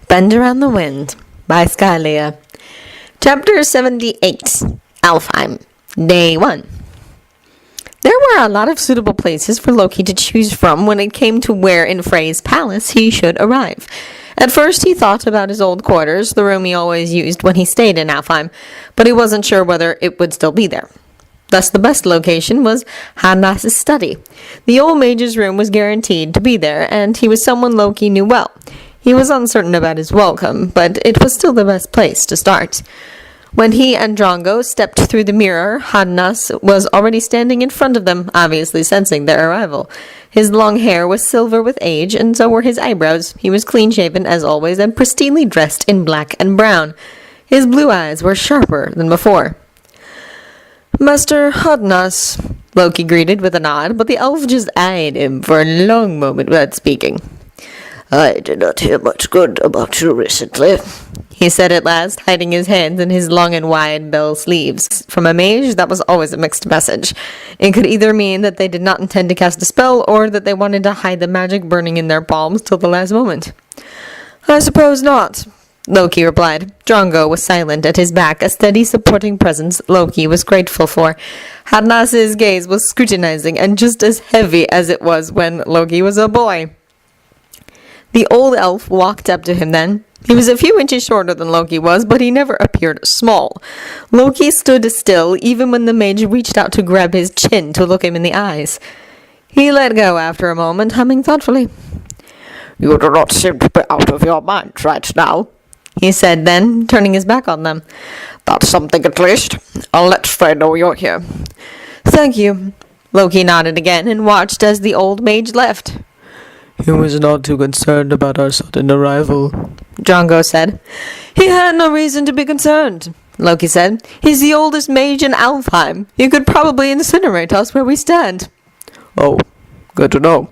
Bend Around the Wind by Skylia. Chapter 78. Alfheim. Day 1. There were a lot of suitable places for Loki to choose from when it came to where in Frey's palace he should arrive. At first he thought about his old quarters, the room he always used when he stayed in Alfheim, but he wasn't sure whether it would still be there. Thus the best location was Hadnas's study. The old mage's room was guaranteed to be there, and he was someone Loki knew well. He was uncertain about his welcome, but it was still the best place to start. When he and Drongo stepped through the mirror, Hadnas was already standing in front of them, obviously sensing their arrival. His long hair was silver with age, and so were his eyebrows. He was clean-shaven, as always, and pristinely dressed in black and brown. His blue eyes were sharper than before. "Master Hadnas," Loki greeted with a nod, but the elf just eyed him for a long moment without speaking. "I did not hear much good about you recently," he said at last, hiding his hands in his long and wide bell sleeves. From a mage, that was always a mixed message. It could either mean that they did not intend to cast a spell, or that they wanted to hide the magic burning in their palms till the last moment. "I suppose not," Loki replied. Drongo was silent at his back, a steady supporting presence Loki was grateful for. Hadnas's gaze was scrutinizing and just as heavy as it was when Loki was a boy. The old elf walked up to him then. He was a few inches shorter than Loki was, but he never appeared small. Loki stood still even when the mage reached out to grab his chin to look him in the eyes. He let go after a moment, humming thoughtfully. "You do not seem to be out of your mind right now," he said then, turning his back on them. "That's something at least. I'll let Frey know you're here." "Thank you." Loki nodded again and watched as the old mage left. "He was not too concerned about our sudden arrival," Drongo said. "He had no reason to be concerned," Loki said. "He's the oldest mage in Alfheim. He could probably incinerate us where we stand." "Oh, good to know,"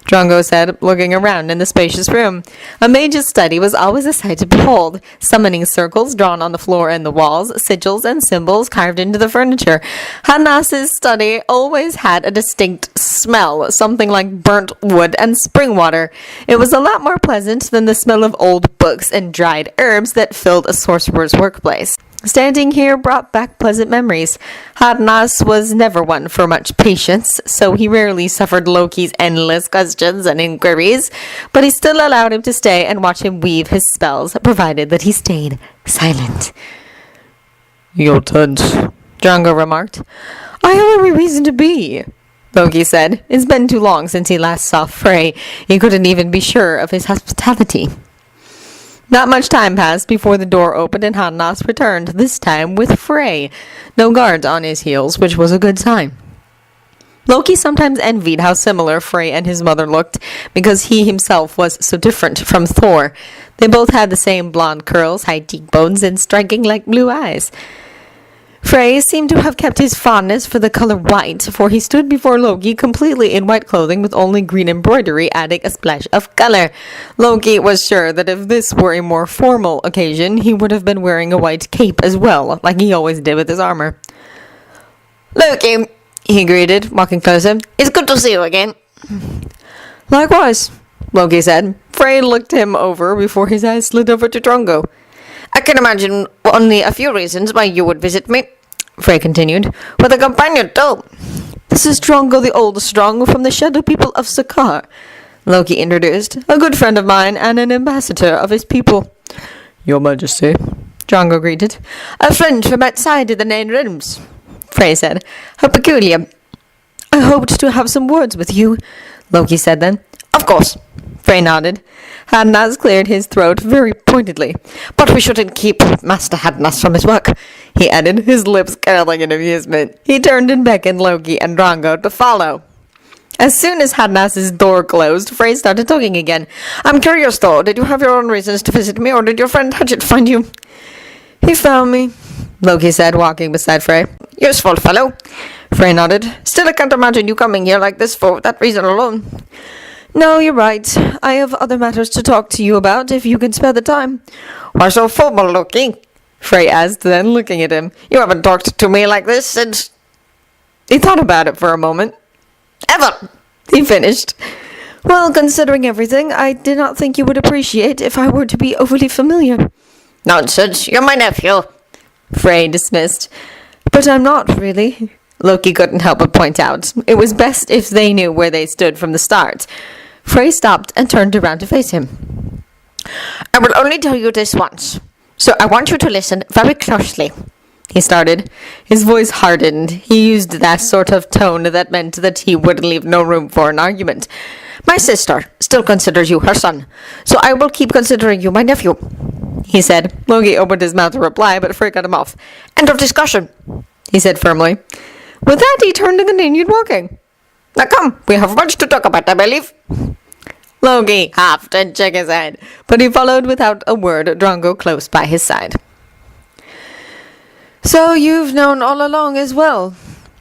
Drongo said, looking around in the spacious room. A mage's study was always a sight to behold. Summoning circles drawn on the floor and the walls, sigils and symbols carved into the furniture. Hadnas's study always had a distinct smell, something like burnt wood and spring water. It was a lot more pleasant than the smell of old books and dried herbs that filled a sorcerer's workplace. Standing here brought back pleasant memories. Hadnas was never one for much patience, so he rarely suffered Loki's endless questions and inquiries, but he still allowed him to stay and watch him weave his spells, provided that he stayed silent. "You're tense," Drongo remarked. "I have every reason to be," Loki said. "It's been too long since he last saw Frey. He couldn't even be sure of his hospitality." Not much time passed before the door opened and Hadnas returned, this time with Frey. No guards on his heels, which was a good sign. Loki sometimes envied how similar Frey and his mother looked, because he himself was so different from Thor. They both had the same blonde curls, high cheekbones, and striking light blue eyes. Frey seemed to have kept his fondness for the color white, for he stood before Loki completely in white clothing with only green embroidery adding a splash of color. Loki was sure that if this were a more formal occasion, he would have been wearing a white cape as well, like he always did with his armor. "Loki," he greeted, walking closer. "It's good to see you again." "Likewise," Loki said. Frey looked him over before his eyes slid over to Drongo. "I can imagine only a few reasons why you would visit me," Frey continued. "With a companion, too." "This is Drongo the Old Strong from the Shadow People of Sakaar," Loki introduced. "A good friend of mine and an ambassador of his people." "Your Majesty," Drongo greeted. "A friend from outside of the Nine Realms," Frey said. "How peculiar." "I hoped to have some words with you," Loki said then. "Of course," Frey nodded. Hadnas cleared his throat very pointedly. "But we shouldn't keep Master Hadnas from his work," he added, his lips curling in amusement. He turned and beckoned Loki and Drongo to follow. As soon as Hadnas's door closed, Frey started talking again. "I'm curious, though. Did you have your own reasons to visit me, or did your friend Hatchet find you?" "He found me," Loki said, walking beside Frey. "Useful fellow," Frey nodded. "Still, I can't imagine you coming here like this for that reason alone." "No, you're right. I have other matters to talk to you about, if you can spare the time." "Why so formal, Loki?" Frey asked, then looking at him. "You haven't talked to me like this since—" He thought about it for a moment. "Ever," he finished. Well, considering everything, I did not think you would appreciate if I were to be overly familiar. Nonsense, you're my nephew. Frey dismissed. But I'm not, really. Loki couldn't help but point out. It was best if they knew where they stood from the start. Frey stopped and turned around to face him. I will only tell you this once, so I want you to listen very closely. He started. His voice hardened. He used that sort of tone that meant that he would leave no room for an argument. My sister still considers you her son, so I will keep considering you my nephew, he said. Loki opened his mouth to reply, but Frey cut him off. End of discussion, he said firmly. With that, he turned and continued walking. Now come, we have much to talk about, I believe. Loki huffed and shook his head, but he followed without a word Drongo close by his side. So you've known all along as well,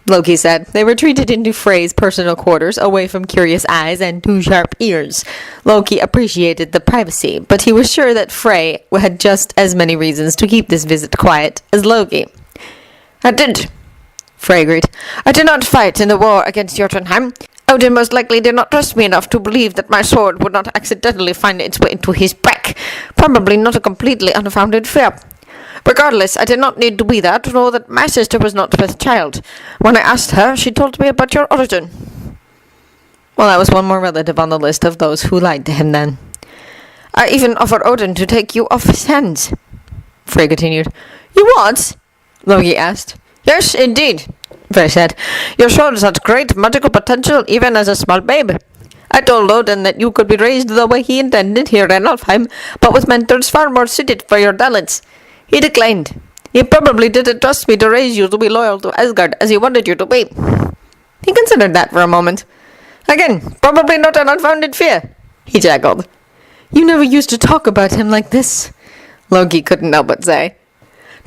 Loki said. They retreated into Frey's personal quarters, away from curious eyes and too sharp ears. Loki appreciated the privacy, but he was sure that Frey had just as many reasons to keep this visit quiet as Loki. I did, Frey agreed. I did not fight in the war against Jotunheim. Odin most likely did not trust me enough to believe that my sword would not accidentally find its way into his back. Probably not a completely unfounded fear. Regardless, I did not need to be there to know that my sister was not with child. When I asked her, she told me about your origin. Well, that was one more relative on the list of those who lied to him then. I even offered Odin to take you off his hands, Frey continued. You what? Loki asked. Yes, indeed, Frey said. You showed such great magical potential even as a small babe. I told Odin that you could be raised the way he intended here in Alfheim, but with mentors far more suited for your talents. He declined. He probably didn't trust me to raise you to be loyal to Asgard as he wanted you to be. He considered that for a moment. Again, probably not an unfounded fear, he chuckled. You never used to talk about him like this, Loki couldn't help but say.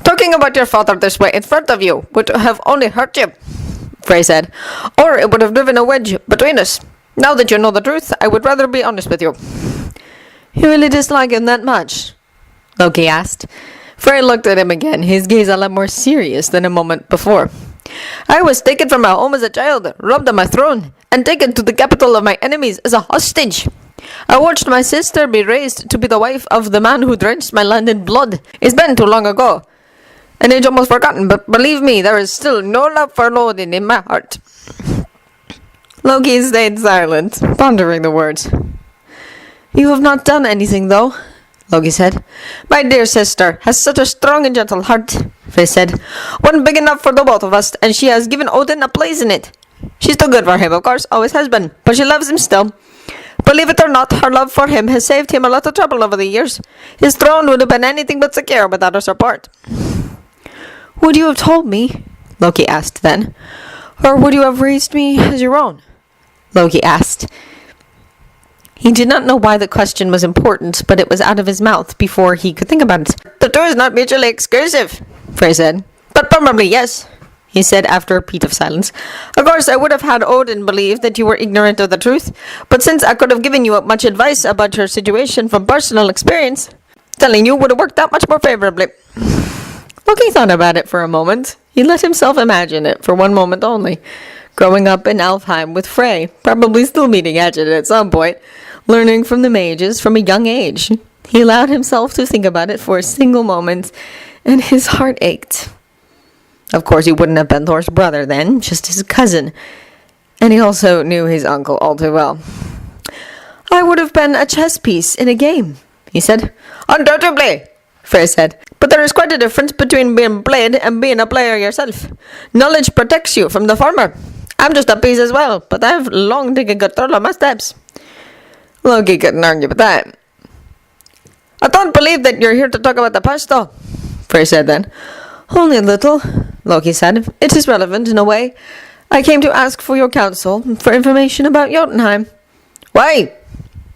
Talking about your father this way in front of you would have only hurt you, Frey said, or it would have driven a wedge between us. Now that you know the truth, I would rather be honest with you. You really dislike him that much? Loki asked. Frey looked at him again, his gaze a lot more serious than a moment before. I was taken from my home as a child, robbed of my throne, and taken to the capital of my enemies as a hostage. I watched my sister be raised to be the wife of the man who drenched my land in blood. It's been too long ago. An age almost forgotten, but believe me, there is still no love for Odin in my heart. Loki stayed silent, pondering the words. You have not done anything, though, Loki said. My dear sister has such a strong and gentle heart, Frey said. One big enough for the both of us, and she has given Odin a place in it. She's too good for him, of course, always has been, but she loves him still. Believe it or not, her love for him has saved him a lot of trouble over the years. His throne would have been anything but secure without her support. Would you have told me? Loki asked then. Or would you have raised me as your own? Loki asked. He did not know why the question was important, but it was out of his mouth before he could think about it. The two is not mutually exclusive, Frey said. But probably yes, he said after a repeat of silence. Of course, I would have had Odin believe that you were ignorant of the truth, but since I could have given you much advice about your situation from personal experience, telling you would have worked out much more favorably. Loki thought about it for a moment. He let himself imagine it for one moment only. Growing up in Alfheim with Frey, probably still meeting Edged at some point, learning from the mages from a young age. He allowed himself to think about it for a single moment, and his heart ached. Of course, he wouldn't have been Thor's brother then, just his cousin. And he also knew his uncle all too well. I would have been a chess piece in a game, he said. Undoubtedly, Frey said. But there is quite a difference between being played and being a player yourself. Knowledge protects you from the former. I'm just a piece as well, but I've long taken control of my steps. Loki couldn't argue with that. I don't believe that you're here to talk about the past, though, Frey said then. Only a little, Loki said. It is relevant in a way. I came to ask for your counsel, for information about Jotunheim. Why?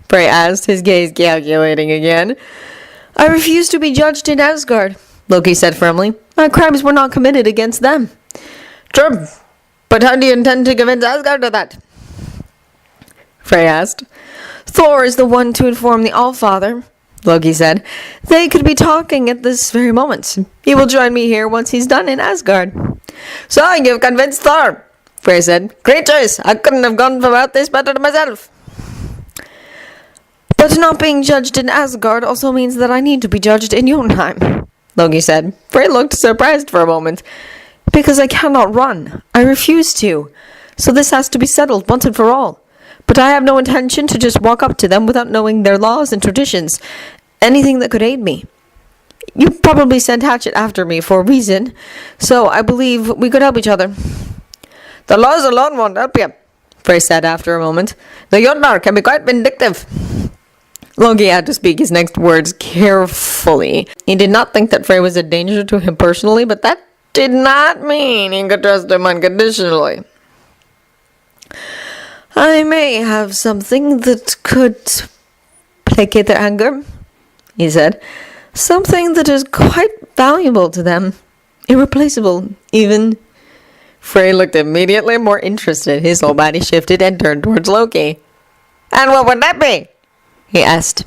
Frey asked, his gaze calculating again. I refuse to be judged in Asgard, Loki said firmly. My crimes were not committed against them. True, but how do you intend to convince Asgard of that? Frey asked. Thor is the one to inform the Allfather, Loki said. They could be talking at this very moment. He will join me here once he's done in Asgard. So you've convinced Thor, Frey said. Great choice. I couldn't have gone about this better myself. But not being judged in Asgard also means that I need to be judged in Jotunheim, Loki said. Frey looked surprised for a moment. Because I cannot run. I refuse to. So this has to be settled once and for all. But I have no intention to just walk up to them without knowing their laws and traditions. Anything that could aid me. You probably sent Hatchet after me for a reason, so I believe we could help each other. The laws alone won't help you, Frey said after a moment. The Jotnar can be quite vindictive. Loki had to speak his next words carefully. He did not think that Frey was a danger to him personally, but that did not mean he could trust him unconditionally. I may have something that could placate their anger, he said. Something that is quite valuable to them. Irreplaceable, even. Frey looked immediately more interested. His whole body shifted and turned towards Loki. And what would that be? He asked.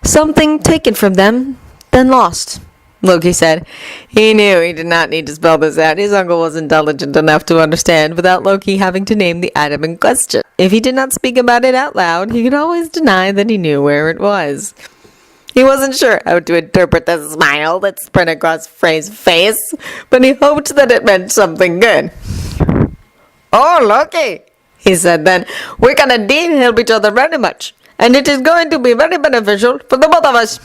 Something taken from them, then lost, Loki said. He knew he did not need to spell this out. His uncle was intelligent enough to understand without Loki having to name the item in question. If he did not speak about it out loud, he could always deny that he knew where it was. He wasn't sure how to interpret the smile that spread across Frey's face, but he hoped that it meant something good. Oh, Loki, he said then, we can indeed help each other very much, and it is going to be very beneficial for the both of us.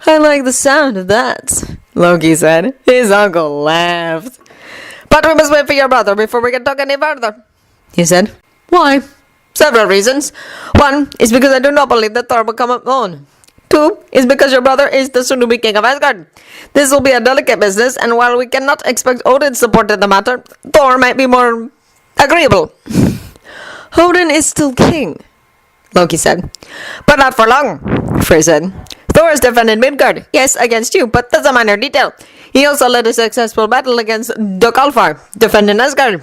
I like the sound of that, Loki said. His uncle laughed. But we must wait for your brother before we can talk any further, he said. Why? Several reasons. One is because I do not believe that Thor will come alone. Two is because your brother is the soon-to-be king of Asgard. This will be a delicate business, and while we cannot expect Odin's support in the matter, Thor might be more agreeable. Odin is still king, Loki said. But not for long, Frey said. Thor has defended Midgard, yes, against you, but that's a minor detail. He also led a successful battle against the Alfheim, defending Asgard.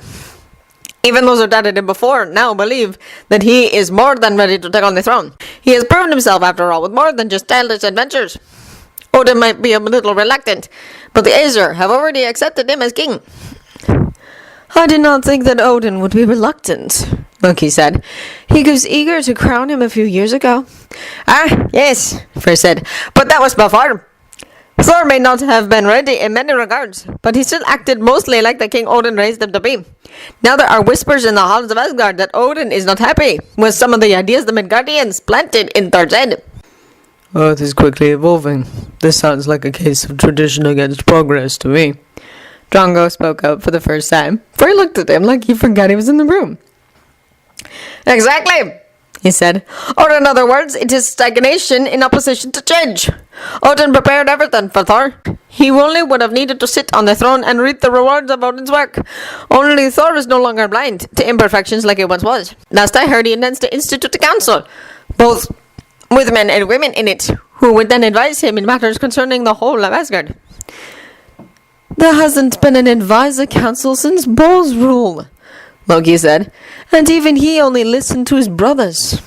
Even those who doubted him before now believe that he is more than ready to take on the throne. He has proven himself, after all, with more than just childish adventures. Odin might be a little reluctant, but the Aesir have already accepted him as king. I did not think that Odin would be reluctant, Loki said. He was eager to crown him a few years ago. Ah, yes, Frey said, but that was before. Thor may not have been ready in many regards, but he still acted mostly like the king Odin raised him to be. Now there are whispers in the halls of Asgard that Odin is not happy with some of the ideas the Midgardians planted in Thor's head. Earth is quickly evolving. This sounds like a case of tradition against progress to me. Drongo spoke up for the first time. Frey looked at him like he forgot he was in the room. Exactly, he said. Or in other words, it is stagnation in opposition to change. Odin prepared everything for Thor. He only would have needed to sit on the throne and reap the rewards of Odin's work. Only Thor is no longer blind to imperfections like he once was. Last I heard, he intends to institute a council, both with men and women in it, who would then advise him in matters concerning the whole of Asgard. There hasn't been an advisor council since Bol's rule, Loki said, and even he only listened to his brothers.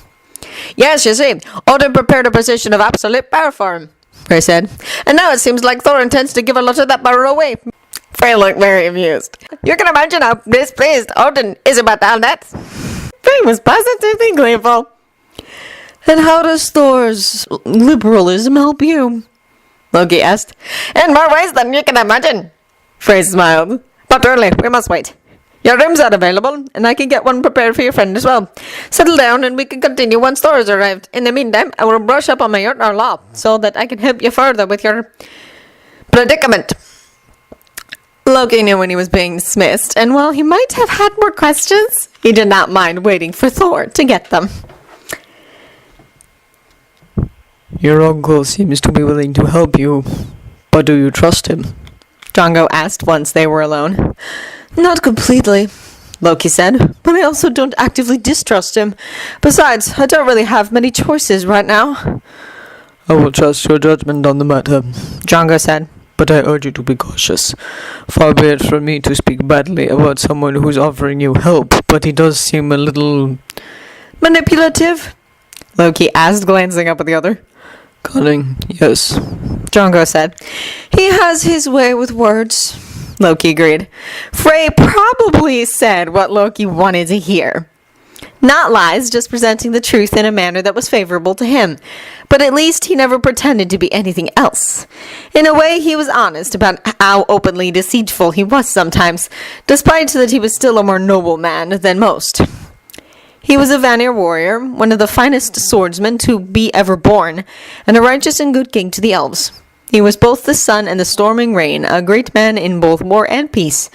Yes, you see, Odin prepared a position of absolute power for him, Frey said, and now it seems like Thor intends to give a lot of that power away. Frey looked very amused. You can imagine how displeased Odin is about all that. Frey was positively gleeful. And how does Thor's liberalism help you? Loki asked. In more ways than you can imagine, Frey smiled. But early, we must wait. Your rooms are available, and I can get one prepared for your friend as well. Settle down, and we can continue once Thor has arrived. In the meantime, I will brush up on my Jotnar law, so that I can help you further with your predicament. Loki knew when he was being dismissed, and while he might have had more questions, he did not mind waiting for Thor to get them. Your uncle seems to be willing to help you, but do you trust him? Drongo asked once they were alone. Not completely, Loki said, but I also don't actively distrust him. Besides, I don't really have many choices right now. I will trust your judgment on the matter, Drongo said. but I urge you to be cautious. Far be it from me to speak badly about someone who's offering you help, but he does seem a little... manipulative? Loki asked, glancing up at the other. Cunning, yes, Drongo said. He has his way with words, Loki agreed. Frey probably said what Loki wanted to hear. Not lies, just presenting the truth in a manner that was favorable to him. But at least he never pretended to be anything else. In a way, he was honest about how openly deceitful he was sometimes, despite that he was still a more noble man than most. He was a Vanir warrior, one of the finest swordsmen to be ever born, and a righteous and good king to the elves. He was both the sun and the storming rain, a great man in both war and peace.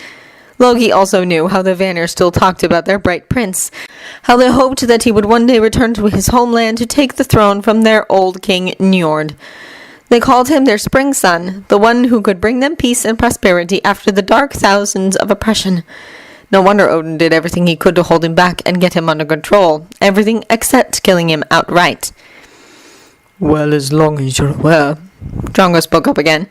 Loki also knew how the Vanir still talked about their bright prince, how they hoped that he would one day return to his homeland to take the throne from their old king Njord. They called him their spring son, the one who could bring them peace and prosperity after the dark thousands of oppression. No wonder Odin did everything he could to hold him back and get him under control, everything except killing him outright. Well, as long as you're aware. Drongo spoke up again.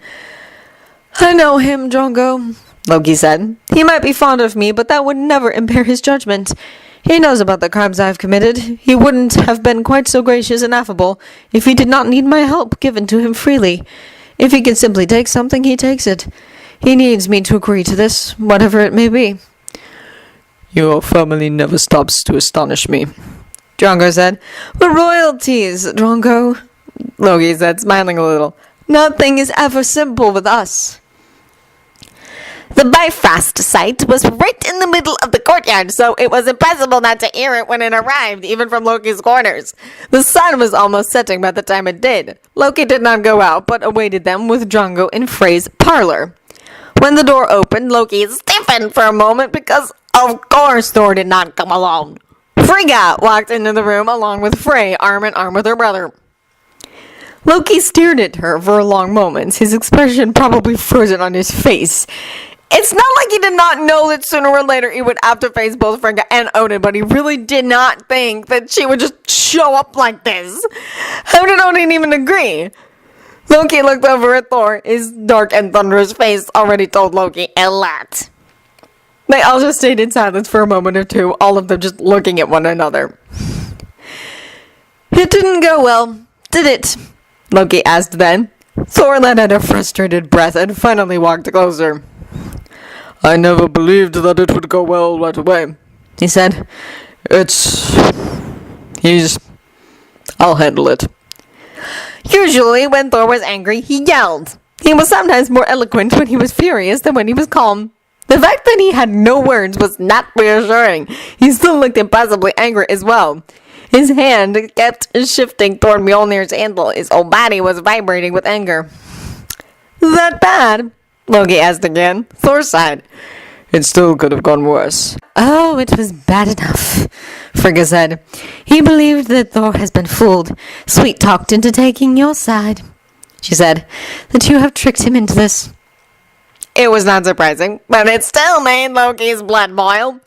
I know him, Drongo, Loki said. He might be fond of me, but that would never impair his judgment. He knows about the crimes I've committed. He wouldn't have been quite so gracious and affable if he did not need my help given to him freely. If he can simply take something, he takes it. He needs me to agree to this, whatever it may be. Your family never stops to astonish me, Drongo said. We're royalties, Drongo, Loki said, smiling a little. Nothing is ever simple with us. The Bifrost site was right in the middle of the courtyard, so it was impossible not to hear it when it arrived, even from Loki's quarters. The sun was almost setting by the time it did. Loki did not go out, but awaited them with Drongo in Frey's parlor. When the door opened, Loki stiffened for a moment because, of course, Thor did not come alone. Frigga walked into the room along with Frey, arm in arm with her brother. Loki stared at her for a long moment, his expression probably frozen on his face. It's not like he did not know that sooner or later he would have to face both Frigga and Odin, but he really did not think that she would just show up like this. How did Odin even agree? Loki looked over at Thor. His dark and thunderous face already told Loki a lot. They all just stayed in silence for a moment or two, all of them just looking at one another. It didn't go well, did it? Loki asked then. Thor let out a frustrated breath and finally walked closer. I never believed that it would go well right away, he said. I'll handle it. Usually, when Thor was angry, he yelled. He was sometimes more eloquent when he was furious than when he was calm. The fact that he had no words was not reassuring. He still looked impossibly angry as well. His hand kept shifting toward Mjolnir's handle. His whole body was vibrating with anger. That bad? Loki asked again. Thor sighed. It still could have gone worse. Oh, it was bad enough, Frigga said. He believed that Thor has been fooled, sweet-talked into taking your side. She said, that you have tricked him into this. It was not surprising, but it still made Loki's blood boil.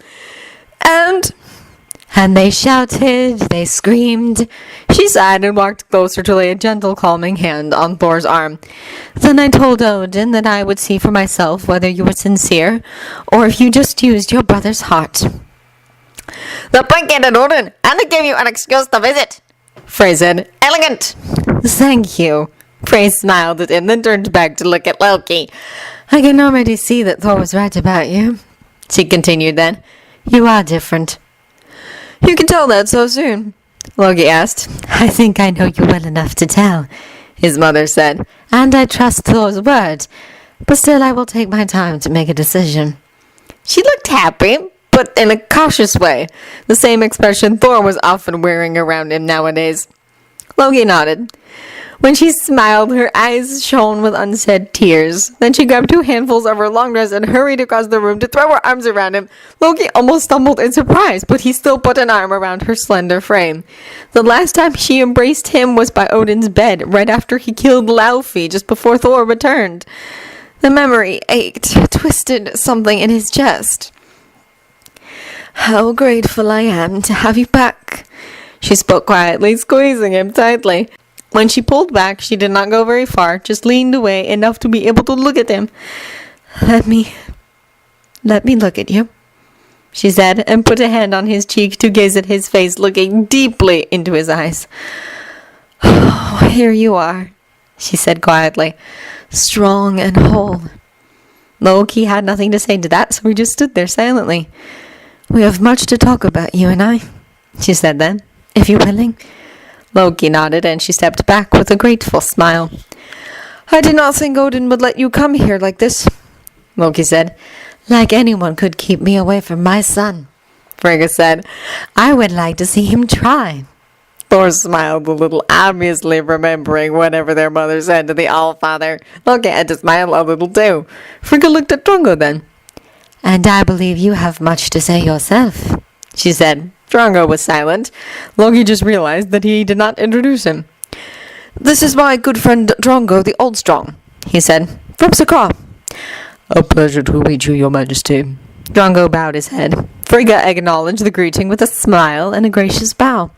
And they shouted, they screamed. She sighed and walked closer to lay a gentle, calming hand on Thor's arm. Then I told Odin that I would see for myself whether you were sincere, or if you just used your brother's heart. The placated Odin, and to give you an excuse to visit, Frey said. Elegant. Thank you. Frey smiled at him, then turned back to look at Loki. I can already see that Thor was right about you, she continued then. You are different. You can tell that so soon, Loki asked. I think I know you well enough to tell, his mother said, and I trust Thor's word, but still I will take my time to make a decision. She looked happy, but in a cautious way, the same expression Thor was often wearing around him nowadays. Loki nodded. When she smiled, her eyes shone with unsaid tears. Then she grabbed 2 handfuls of her long dress and hurried across the room to throw her arms around him. Loki almost stumbled in surprise, but he still put an arm around her slender frame. The last time she embraced him was by Odin's bed, right after he killed Laufey, just before Thor returned. The memory ached, twisted something in his chest. How grateful I am to have you back, she spoke quietly, squeezing him tightly. When she pulled back, she did not go very far, just leaned away enough to be able to look at him. Let me look at you, she said, and put a hand on his cheek to gaze at his face, looking deeply into his eyes. Oh, here you are, she said quietly, strong and whole. Loki had nothing to say to that, so he just stood there silently. We have much to talk about, you and I, she said then. If you're willing. Loki nodded, and she stepped back with a grateful smile. I did not think Odin would let you come here like this, Loki said. Like anyone could keep me away from my son, Frigga said. I would like to see him try. Thor smiled a little, obviously remembering whatever their mother said to the Allfather. Loki had to smile a little too. Frigga looked at Drongo then. And I believe you have much to say yourself, she said. Drongo was silent. Loki just realized that he did not introduce him. This is my good friend Drongo the Old Strong, he said, from Sakra. A pleasure to meet you, your majesty. Drongo bowed his head. Frigga acknowledged the greeting with a smile and a gracious bow.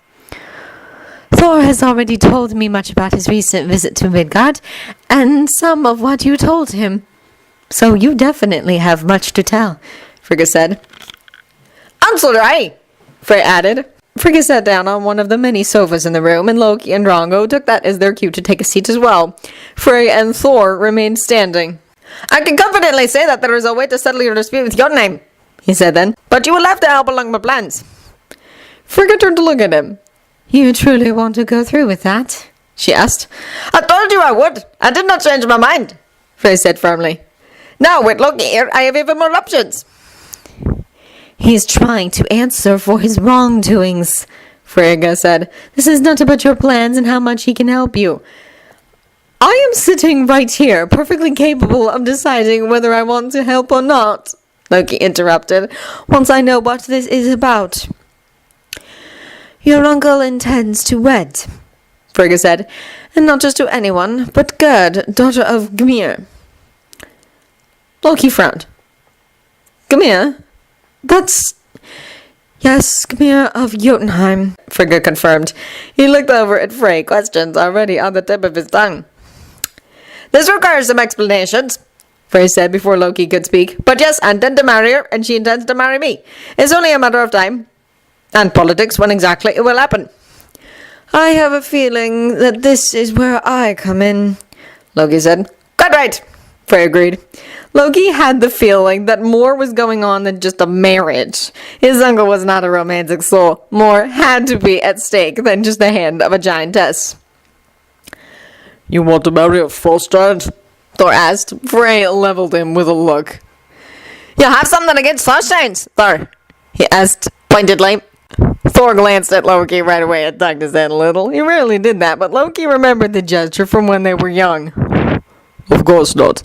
Thor has already told me much about his recent visit to Midgard, and some of what you told him. So you definitely have much to tell, Frigga said. And so do I, Frey added. Frigga sat down on one of the many sofas in the room, and Loki and Drongo took that as their cue to take a seat as well. Frey and Thor remained standing. I can confidently say that there is a way to settle your dispute with your name, he said then, but you will have to help along my plans. Frigga turned to look at him. You truly want to go through with that? She asked. I told you I would. I did not change my mind, Frey said firmly. Now, with Loki here, I have even more options. He's trying to answer for his wrongdoings, Frigga said. This is not about your plans and how much he can help you. I am sitting right here, perfectly capable of deciding whether I want to help or not, Loki interrupted, once I know what this is about. Your uncle intends to wed, Frigga said, and not just to anyone, but Gerd, daughter of Gmir. Loki frowned. Gmir? That's... Yes, Gmir of Jotunheim, Frigga confirmed. He looked over at Frey, questions already on the tip of his tongue. This requires some explanations, Frey said before Loki could speak. But yes, I intend to marry her, and she intends to marry me. It's only a matter of time. And politics, when exactly it will happen. I have a feeling that this is where I come in, Loki said. Quite right, Frey agreed. Loki had the feeling that more was going on than just a marriage. His uncle was not a romantic soul. More had to be at stake than just the hand of a giantess. You want to marry a frost giant? Thor asked. Frey leveled him with a look. You have something against frost giants, Thor? He asked pointedly. Thor glanced at Loki right away and ducked his head a little. He rarely did that, but Loki remembered the gesture from when they were young. Of course not,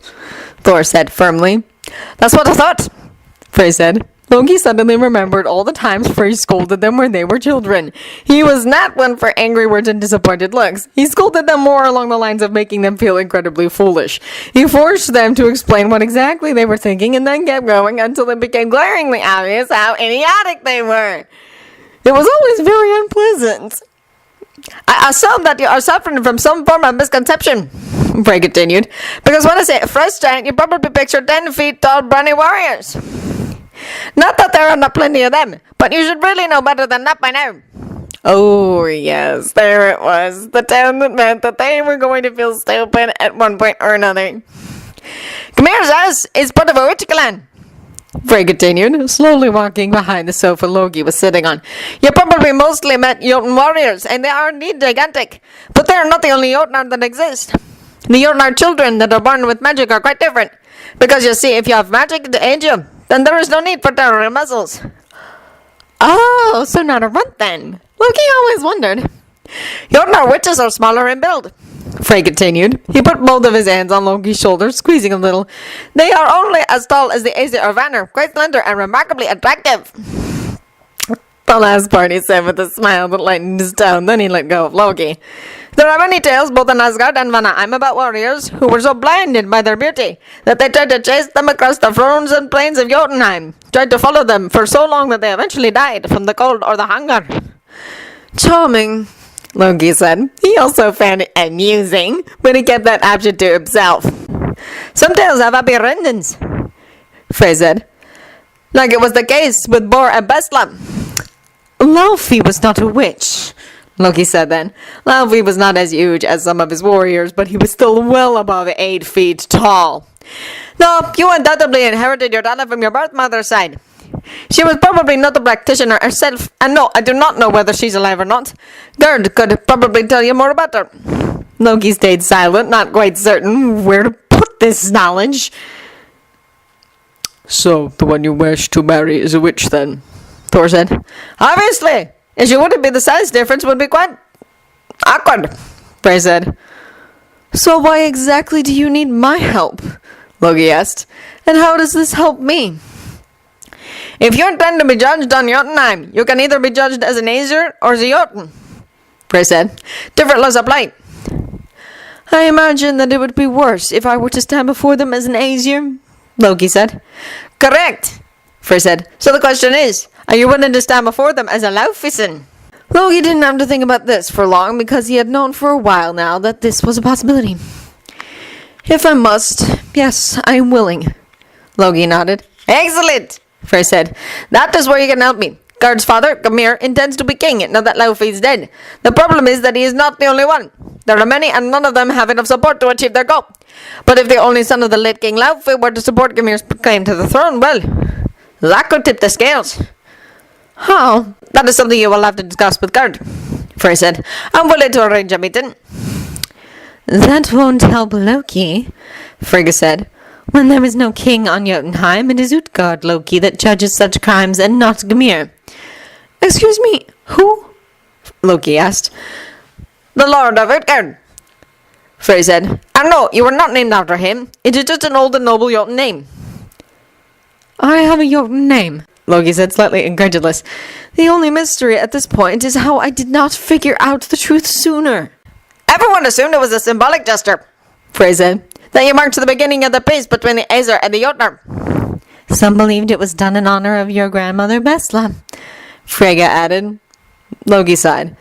Thor said firmly. That's what I thought, Frey said. Loki suddenly remembered all the times Frey scolded them when they were children. He was not one for angry words and disappointed looks. He scolded them more along the lines of making them feel incredibly foolish. He forced them to explain what exactly they were thinking and then kept going until it became glaringly obvious how idiotic they were. It was always very unpleasant. I assume that you are suffering from some form of misconception, Frey continued, because when I say a frost giant, you probably picture 10 feet tall brawny warriors. Not that there are not plenty of them, but you should really know better than that by now. Oh, yes, there it was. The town that meant that they were going to feel stupid at one point or another. Gmir's house is part of a witch clan, Frey continued, slowly walking behind the sofa Loki was sitting on. You probably mostly met Jotun warriors, and they are indeed gigantic. But they are not the only Jotnar that exist. The Jotnar children that are born with magic are quite different. Because you see, if you have magic to aid you, then there is no need for territorial muscles. Oh, so not a runt then. Loki always wondered. Jotnar witches are smaller in build, Frey continued. He put both of his hands on Loki's shoulders, squeezing a little. They are only as tall as the Aesir or Vanir, quite slender and remarkably attractive. The last part he said with a smile that lightened his tone, then he let go of Loki. There are many tales, both in Asgard and Vanaheim, about warriors who were so blinded by their beauty that they tried to chase them across the frozen plains of Jotunheim, tried to follow them for so long that they eventually died from the cold or the hunger. Charming, Loki said. He also found it amusing, but he kept that option to himself. Some tales have happy endings, Frey said, like it was the case with Bor and Bestla. Laufey was not a witch, Loki said then. Laufey was not as huge as some of his warriors, but he was still well above 8 feet tall. No, you undoubtedly inherited your talent from your birth mother's side, She was probably not a practitioner herself, and no, I do not know whether she's alive or not. Gerd could probably tell you more about her. Loki stayed silent, not quite certain where to put this knowledge. So, the one you wish to marry is a witch then? Thor said. Obviously! If she wouldn't be, the size difference would be quite awkward, Frey said. So why exactly do you need my help? Loki asked. And how does this help me? If you intend to be judged on Jotunheim, you can either be judged as an Aesir or as a Jotun, Frey said. Different laws apply. I imagine that it would be worse if I were to stand before them as an Aesir, Loki said. Correct, Frey said. So the question is, are you willing to stand before them as a Laufeyson? Loki didn't have to think about this for long because he had known for a while now that this was a possibility. If I must, yes, I am willing. Loki nodded. Excellent, Frey said. That is where you can help me. Gerd's father, Gamir, intends to be king now that Laufey is dead. The problem is that he is not the only one. There are many, and none of them have enough support to achieve their goal. But if the only son of the late King Laufey were to support Gamir's claim to the throne, well, that could tip the scales. How? That is something you will have to discuss with Gerd, Frey said. I'm willing to arrange a meeting. That won't help Loki, Frigga said. When there is no king on Jotunheim, it is God Loki that judges such crimes and not Gamir. Excuse me, who? Loki asked. The Lord of Utgard, Frey said. And no, you were not named after him. It is just an old and noble Jotun name. I have a Jotun name, Loki said, slightly incredulous. The only mystery at this point is how I did not figure out the truth sooner. Everyone assumed it was a symbolic gesture, Frey said, that you marked the beginning of the peace between the Aesir and the Jotnar. Some believed it was done in honor of your grandmother Bestla, Frigga added. Loki sighed.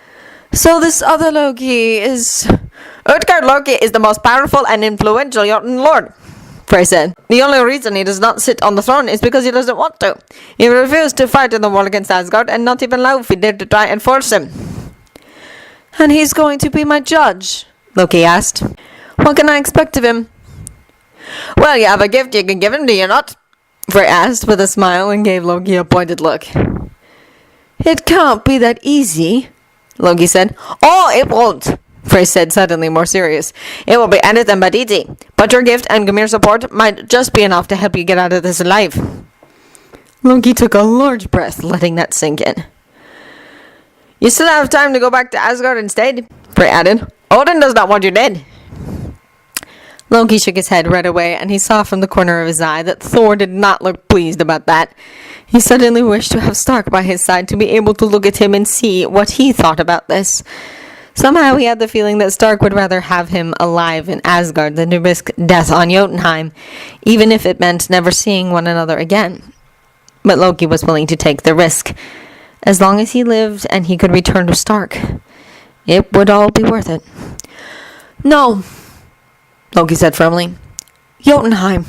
So this other Loki is... Utgard Loki is the most powerful and influential Jotun lord, Frey said. The only reason he does not sit on the throne is because he doesn't want to. He refused to fight in the war against Asgard, and not even Laufey dared to try and force him. And he's going to be my judge? Loki asked. What can I expect of him? Well, you have a gift you can give him, do you not? Frey asked with a smile and gave Loki a pointed look. It can't be that easy, Loki said. Oh, it won't, Frey said, suddenly more serious. It will be anything but easy. But your gift and Gamir's support might just be enough to help you get out of this alive. Loki took a large breath, letting that sink in. You still have time to go back to Asgard instead, Frey added. Odin does not want you dead. Loki shook his head right away, and he saw from the corner of his eye that Thor did not look pleased about that. He suddenly wished to have Stark by his side to be able to look at him and see what he thought about this. Somehow he had the feeling that Stark would rather have him alive in Asgard than to risk death on Jotunheim, even if it meant never seeing one another again. But Loki was willing to take the risk. As long as he lived and he could return to Stark, it would all be worth it. No, Loki said firmly. Jotunheim.